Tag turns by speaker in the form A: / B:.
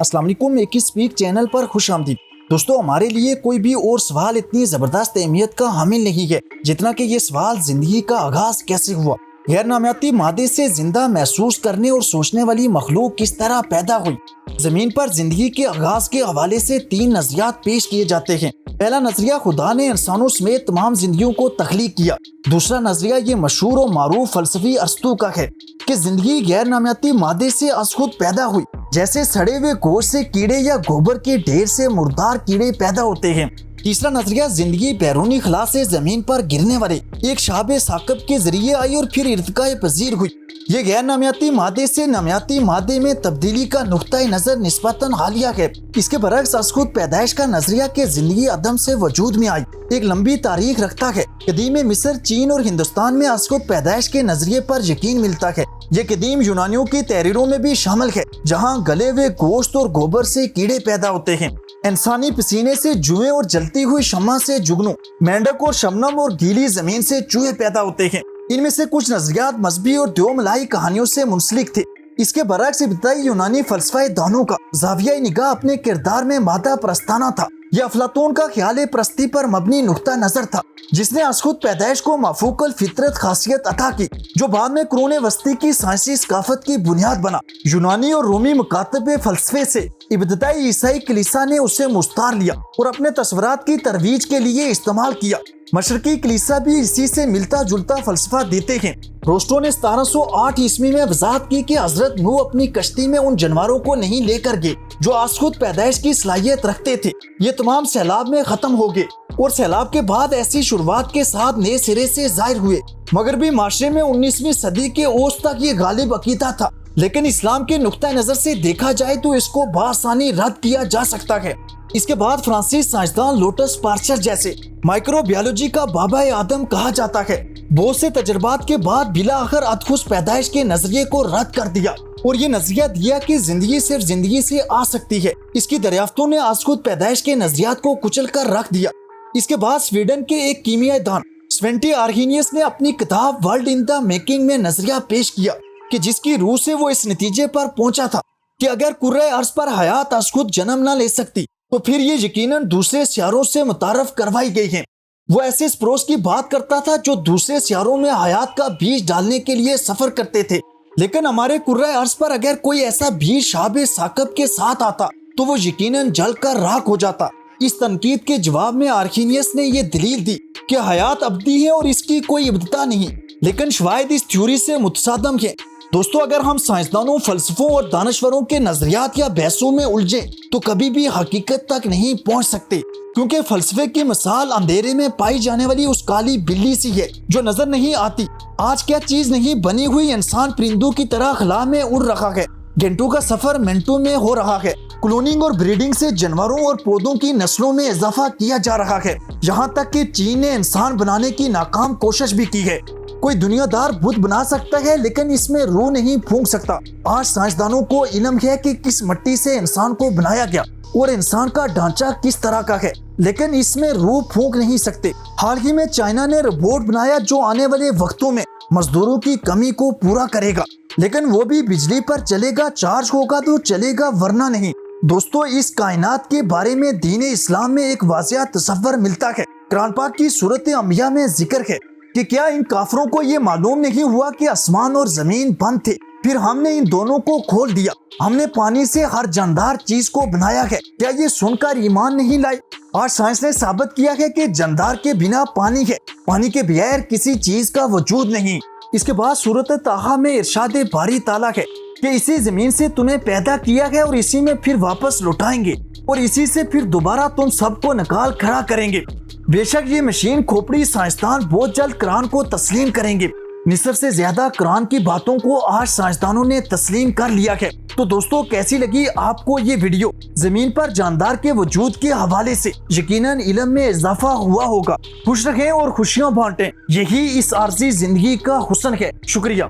A: السلام علیکم، ایک اسپیک چینل پر خوش آمدید۔ دوستو، ہمارے لیے کوئی بھی اور سوال اتنی زبردست اہمیت کا حامل نہیں ہے جتنا کہ یہ سوال زندگی کا آغاز کیسے ہوا۔ غیر نامیاتی مادے سے زندہ محسوس کرنے اور سوچنے والی مخلوق کس طرح پیدا ہوئی۔ زمین پر زندگی کے آغاز کے حوالے سے 3 نظریات پیش کیے جاتے ہیں۔ پہلا نظریہ، خدا نے انسانوں سمیت تمام زندگیوں کو تخلیق کیا۔ دوسرا نظریہ یہ مشہور و معروف فلسفی ارسطو کا ہے کہ زندگی غیر نامیاتی مادے سے از خود پیدا ہوئی، جیسے سڑے ہوئے گوشت سے کیڑے یا گوبر کے ڈھیر سے مردار کیڑے پیدا ہوتے ہیں۔ تیسرا نظریہ، زندگی بیرونی خلا سے زمین پر گرنے والے ایک شہاب ثاقب کے ذریعے آئی اور پھر ارتقاء پذیر ہوئی۔ یہ غیر نامیاتی مادے سے نامیاتی مادے میں تبدیلی کا نقطۂ نظر نسبتاً حالیہ ہے۔ اس کے برعکس از خود پیدائش کا نظریہ کہ زندگی عدم سے وجود میں آئی ایک لمبی تاریخ رکھتا ہے۔ قدیم مصر، چین اور ہندوستان میں از خود پیدائش کے نظریے پر یقین ملتا ہے۔ یہ قدیم یونانیوں کی تحریروں میں بھی شامل ہے، جہاں گلے ہوئے گوشت اور گوبر سے کیڑے پیدا ہوتے ہیں، انسانی پسینے سے جوئیں اور جلتی ہوئی شمع سے جگنو، مینڈک اور شبنم اور گیلی زمین سے چوہے پیدا ہوتے ہیں۔ ان میں سے کچھ نظریات مذہبی اور دیوملائی کہانیوں سے منسلک تھے۔ اس کے برعکس ابتدائی یونانی فلسفہ دانوں کا زاویہ نگاہ اپنے کردار میں مادہ پرستانہ تھا۔ یہ افلاطون کا خیال پرستی پر مبنی نقطہ نظر تھا، جس نے از خود پیدائش کو مافوق الفطرت خاصیت عطا کی، جو بعد میں قرون وسطی کی سائنسی ثقافت کی بنیاد بنا۔ یونانی اور رومی مکاتب فلسفے سے ابتدائی عیسائی کلیسا نے اسے مستعار لیا اور اپنے تصورات کی ترویج کے لیے استعمال کیا۔ مشرقی کلیسا بھی اسی سے ملتا جلتا فلسفہ دیتے ہیں۔ روسٹو نے 1708 عیسوی میں وضاحت کی کہ حضرت نوح اپنی کشتی میں ان جانوروں کو نہیں لے کر گئے جو از خود پیدائش کی صلاحیت رکھتے تھے۔ یہ تمام سیلاب میں ختم ہو گئے اور سیلاب کے بعد ایسی شروعات کے ساتھ نئے سرے سے ظاہر ہوئے۔ مغربی معاشرے میں 19ویں صدی کے اوسط تک یہ غالب عقیدہ تھا، لیکن اسلام کے نقطۂ نظر سے دیکھا جائے تو اس کو بآسانی رد کیا جا سکتا ہے۔ اس کے بعد فرانسیسی سائنسدان لوٹس پاسچر جیسے مائکرو بایولوجی کا بابا آدم کہا جاتا ہے، بہت سے تجربات کے بعد بالآخر ادخش پیدائش کے نظریے کو رد کر دیا اور یہ نظریہ دیا کہ زندگی صرف زندگی سے آ سکتی ہے۔ اس کی دریافتوں نے از خود پیدائش کے نظریات کو کچل کر رکھ دیا۔ اس کے بعد سویڈن کے ایک کیمیائی دان سوینٹی آرہینیس نے اپنی کتاب ورلڈ ان دا میکنگ میں نظریہ پیش کیا کہ جس کی روح سے وہ اس نتیجے پر پہنچا تھا کہ اگر کرۂ ارض پر حیات از خود جنم نہ لے سکتی تو پھر یہ یقیناً دوسرے سیاروں سے متعارف کروائی گئی ہیں۔ وہ ایسے سپروس کی بات کرتا تھا جو دوسرے سیاروں میں حیات کا بیج ڈالنے کے لیے سفر کرتے تھے، لیکن ہمارے کرۂ ارض پر اگر کوئی ایسا بیج شہاب ثاقب کے ساتھ آتا تو وہ یقیناً جل کر راکھ ہو جاتا۔ اس تنقید کے جواب میں آرہینیس نے یہ دلیل دی کہ حیات ابدی ہے اور اس کی کوئی ابتدا نہیں، لیکن شواہد اس تھیوری سے متصادم ہے۔ دوستو، اگر ہم سائنسدانوں، فلسفوں اور دانشوروں کے نظریات یا بحثوں میں الجھیں تو کبھی بھی حقیقت تک نہیں پہنچ سکتے، کیونکہ فلسفے کی مثال اندھیرے میں پائی جانے والی اس کالی بلی سی ہے جو نظر نہیں آتی۔ آج کیا چیز نہیں بنی ہوئی انسان پرندوں کی طرح خلا میں اڑ رہا ہے، گھنٹوں کا سفر منٹوں میں ہو رہا ہے۔ کلوننگ اور بریڈنگ سے جانوروں اور پودوں کی نسلوں میں اضافہ کیا جا رہا ہے، یہاں تک کہ چین نے انسان بنانے کی ناکام کوشش بھی کی ہے۔ کوئی دنیا دار بت بنا سکتا ہے لیکن اس میں روح نہیں پھونک سکتا۔ آج سائنسدانوں کو علم ہے کہ کس مٹی سے انسان کو بنایا گیا اور انسان کا ڈھانچہ کس طرح کا ہے، لیکن اس میں روح پھونک نہیں سکتے۔ حال ہی میں چائنا نے روبوٹ بنایا جو آنے والے وقتوں میں مزدوروں کی کمی کو پورا کرے گا، لیکن وہ بھی بجلی پر چلے گا، چارج ہوگا تو چلے گا ورنہ نہیں۔ دوستو، اس کائنات کے بارے میں دین اسلام میں ایک واضح تصور ملتا ہے۔ قرآن پاک کی سورۃ انبیاء میں ذکر ہے کہ کیا ان کافروں کو یہ معلوم نہیں ہوا کہ آسمان اور زمین بند تھے، پھر ہم نے ان دونوں کو کھول دیا، ہم نے پانی سے ہر جاندار چیز کو بنایا ہے، کیا یہ سن کر ایمان نہیں لائے؟ آج سائنس نے ثابت کیا ہے کہ جاندار کے بنا پانی ہے، پانی کے بغیر کسی چیز کا وجود نہیں۔ اس کے بعد سورۃ طٰہٰ میں ارشاد باری تعالیٰ ہے کہ اسی زمین سے تمہیں پیدا کیا ہے اور اسی میں پھر واپس لوٹائیں گے اور اسی سے پھر دوبارہ تم سب کو نکال کھڑا کریں گے۔ بے شک یہ مشین کھوپڑی سائنسدان بہت جلد قرآن کو تسلیم کریں گے۔ نصف سے زیادہ قرآن کی باتوں کو آج سائنسدانوں نے تسلیم کر لیا ہے۔ تو دوستو، کیسی لگی آپ کو یہ ویڈیو؟ زمین پر جاندار کے وجود کے حوالے سے یقیناً علم میں اضافہ ہوا ہوگا۔ خوش رہیں اور خوشیاں بانٹیں، یہی اس عارضی زندگی کا حسن ہے۔ شکریہ۔